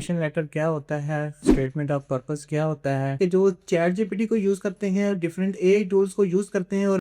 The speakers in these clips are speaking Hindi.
मोटिवेशन लेटर क्या होता है, स्टेटमेंट ऑफ पर्पस क्या होता है, कि जो चैट जीपीटी को यूज करते हैं, डिफरेंट एआई टूल्स को यूज करते हैं। और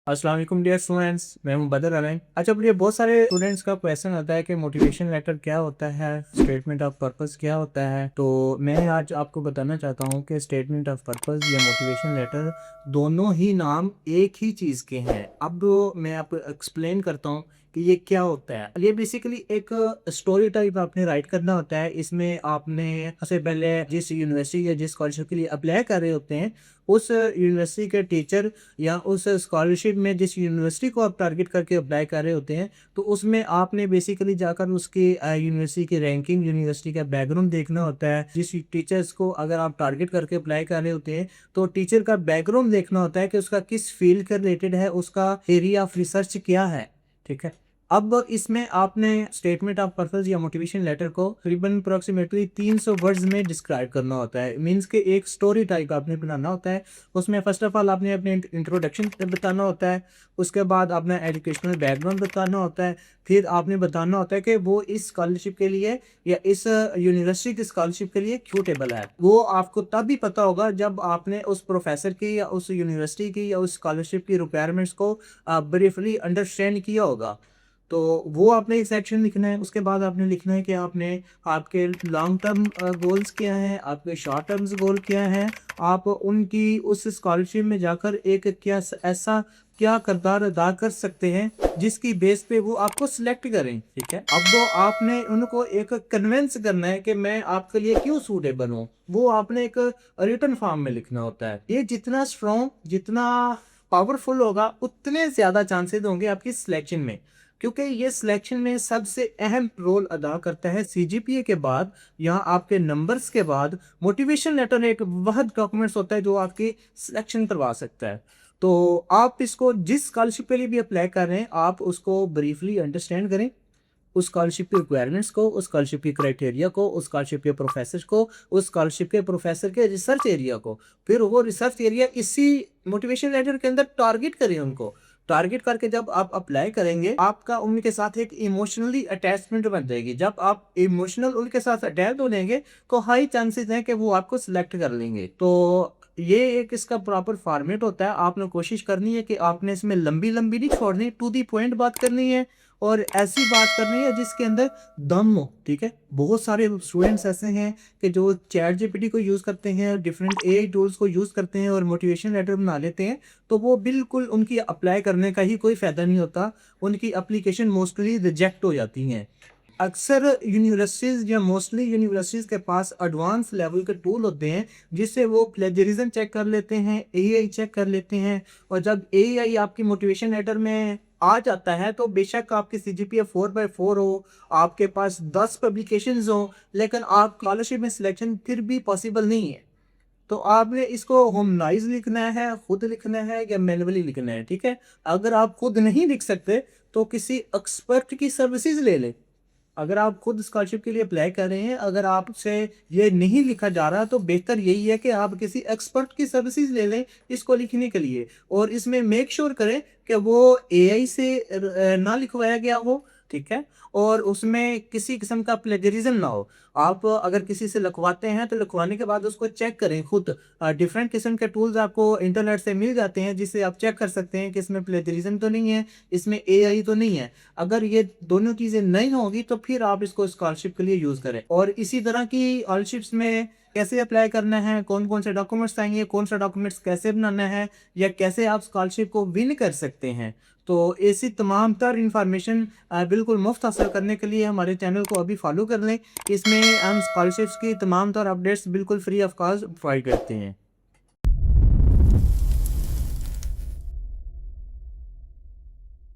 अस्सलाम वालेकुम डियर स्टूडेंट्स, मैं हूं बदर अलैन। अच्छा, ये बहुत सारे स्टूडेंट्स का क्वेश्चन आता है कि मोटिवेशन लेटर क्या होता है, स्टेटमेंट ऑफ पर्पस क्या होता है। तो मैं आज आपको बताना चाहता हूं कि स्टेटमेंट ऑफ पर्पस या मोटिवेशन लेटर दोनों ही नाम एक ही चीज़ के हैं। अब मैं आपको एक्सप्लेन करता हूं कि ये क्या होता है। ये बेसिकली एक स्टोरी टाइप आपने राइट करना होता है। इसमें आपने सबसे पहले जिस यूनिवर्सिटी या जिस कॉलेज के लिए अप्लाई कर रहे होते हैं, उस यूनिवर्सिटी के टीचर या उस स्कॉलरशिप में जिस यूनिवर्सिटी को आप टारगेट करके अप्लाई कर रहे होते हैं, तो उसमें आपने बेसिकली जाकर उसकी यूनिवर्सिटी की रैंकिंग, यूनिवर्सिटी का बैकग्राउंड देखना होता है। जिस टीचर्स को अगर आप टारगेट करके अप्लाई कर रहे होते हैं, तो टीचर का बैकग्राउंड देखना होता है कि उसका किस फील्ड के रिलेटेड है, उसका एरिया ऑफ रिसर्च क्या है। ठीक है। अब इसमें आपने स्टेटमेंट ऑफ पर्पस या मोटिवेशन लेटर को तकरीबन अप्रोक्सीमेटली 300 वर्ड्स में डिस्क्राइब करना होता है। मींस के एक स्टोरी टाइप आपने बनाना होता है। उसमें फर्स्ट ऑफ ऑल आपने अपने इंट्रोडक्शन बताना होता है, उसके बाद अपना एजुकेशनल बैकग्राउंड बताना होता है, फिर आपने बताना होता है कि वो इस स्कॉलरशिप के लिए या इस यूनिवर्सिटी की स्कॉलरशिप के लिए क्यूटेबल है। वो आपको तब भी पता होगा जब आपने उस प्रोफेसर की या उस यूनिवर्सिटी की या उस स्कॉलरशिप की रिक्वायरमेंट्स को ब्रीफली अंडरस्टैंड किया होगा। तो वो आपने एक सेक्शन लिखना है। उसके बाद आपने लिखना है कि आपने आपके लॉन्ग टर्म गोल्स क्या हैं, आपके शॉर्ट टर्म्स गोल क्या हैं, आप उनकी उस स्कॉलरशिप में जाकर एक क्या ऐसा क्या किरदार अदा कर सकते हैं जिसकी बेस पे वो आपको सिलेक्ट करें। ठीक है। अब वो आपने उनको एक कन्विंस करना है कि मैं आपके लिए क्यों सूटेबल हूँ। वो आपने एक रिटन फॉर्म में लिखना होता है। ये जितना स्ट्रॉन्ग, जितना पावरफुल होगा, उतने ज़्यादा चांसेस होंगे आपकी सिलेक्शन में, क्योंकि ये सिलेक्शन में सबसे अहम रोल अदा करता है। सीजीपीए के बाद, यहाँ आपके नंबर्स के बाद, मोटिवेशन लेटर एक वह डॉक्यूमेंट्स होता है जो आपकी सिलेक्शन करवा सकता है। तो आप इसको जिस स्कॉलरशिप के लिए भी अप्लाई कर रहे हैं, आप उसको ब्रीफली अंडरस्टैंड करें, उस स्कॉलरशिप की रिक्वायरमेंट्स को, उस स्कॉलरशिप की क्राइटेरिया को, उस स्कॉलरशिप के प्रोफेसर को, उस स्कॉलरशिप के प्रोफेसर के रिसर्च एरिया को, फिर वो रिसर्च एरिया इसी मोटिवेशन लेटर के अंदर टारगेट करें। उनको टारगेट करके जब आप अप्लाई करेंगे, आपका उनके साथ एक इमोशनली अटैचमेंट बन जाएगी। जब आप इमोशनल उनके साथ अटैच हो जाएंगे, तो हाई चांसेस हैं कि वो आपको सिलेक्ट कर लेंगे। तो ये एक इसका प्रॉपर फॉर्मेट होता है। आपने कोशिश करनी है कि आपने इसमें लंबी लंबी नहीं छोड़नी, टू दी पॉइंट बात करनी है और ऐसी बात करनी है जिसके अंदर दम हो। ठीक है। बहुत सारे स्टूडेंट्स ऐसे हैं कि जो चैट जीपीटी को यूज़ करते हैं, डिफरेंट एआई टूल्स को यूज़ करते हैं और मोटिवेशन लेटर बना लेते हैं, तो वो बिल्कुल उनकी अप्लाई करने का ही कोई फ़ायदा नहीं होता। उनकी एप्लीकेशन मोस्टली रिजेक्ट हो जाती हैं। अक्सर यूनिवर्सिटीज़ या मोस्टली यूनिवर्सिटीज़ के पास एडवांस लेवल के टूल होते हैं जिससे वो प्लेजरिज्म चेक कर लेते हैं, एआई चेक कर लेते हैं। और जब एआई आपकी मोटिवेशन लेटर में आ जाता है, तो बेशक आपकी सीजीपीए 4/4 हो, आपके पास 10 पब्लिकेशंस हो, लेकिन आप स्कॉलरशिप में सिलेक्शन फिर भी पॉसिबल नहीं है। तो आपने इसको होमनाइज लिखना है, खुद लिखना है या मैनुअली लिखना है। ठीक है। अगर आप खुद नहीं लिख सकते, तो किसी एक्सपर्ट की सर्विसेज ले लें। अगर आप खुद स्कॉलरशिप के लिए अप्लाई कर रहे हैं, अगर आपसे ये नहीं लिखा जा रहा, तो बेहतर यही है कि आप किसी एक्सपर्ट की सर्विसेज ले लें इसको लिखने के लिए। और इसमें मेक श्योर करें कि वो एआई से ना लिखवाया गया हो। ठीक है। और उसमें किसी किस्म का प्लेजरिज्म ना हो। आप अगर किसी से लिखवाते हैं, तो लिखवाने के बाद उसको चेक करें खुद। डिफरेंट किस्म के टूल्स आपको इंटरनेट से मिल जाते हैं जिससे आप चेक कर सकते हैं कि इसमें प्लेजरिज्म तो नहीं है, इसमें एआई तो नहीं है। अगर ये दोनों चीज़ें नहीं होगी, तो फिर आप इसको स्कॉलरशिप के लिए यूज़ करें। और इसी तरह की स्कॉलरशिप्स में कैसे अप्लाई करना है, कौन कौन से डॉक्यूमेंट्स चाहिए, कौन सा डॉक्यूमेंट्स कैसे बनाना है, या कैसे आप स्कॉलरशिप को विन कर सकते हैं, तो ऐसी तमाम तर इंफॉर्मेशन बिल्कुल मुफ्त हासिल करने के लिए हमारे चैनल को अभी फॉलो कर लें। इसमें हम स्कॉलरशिप्स की तमाम तर अपडेट्स बिल्कुल फ्री ऑफ कॉस्ट प्रोवाइड करते हैं।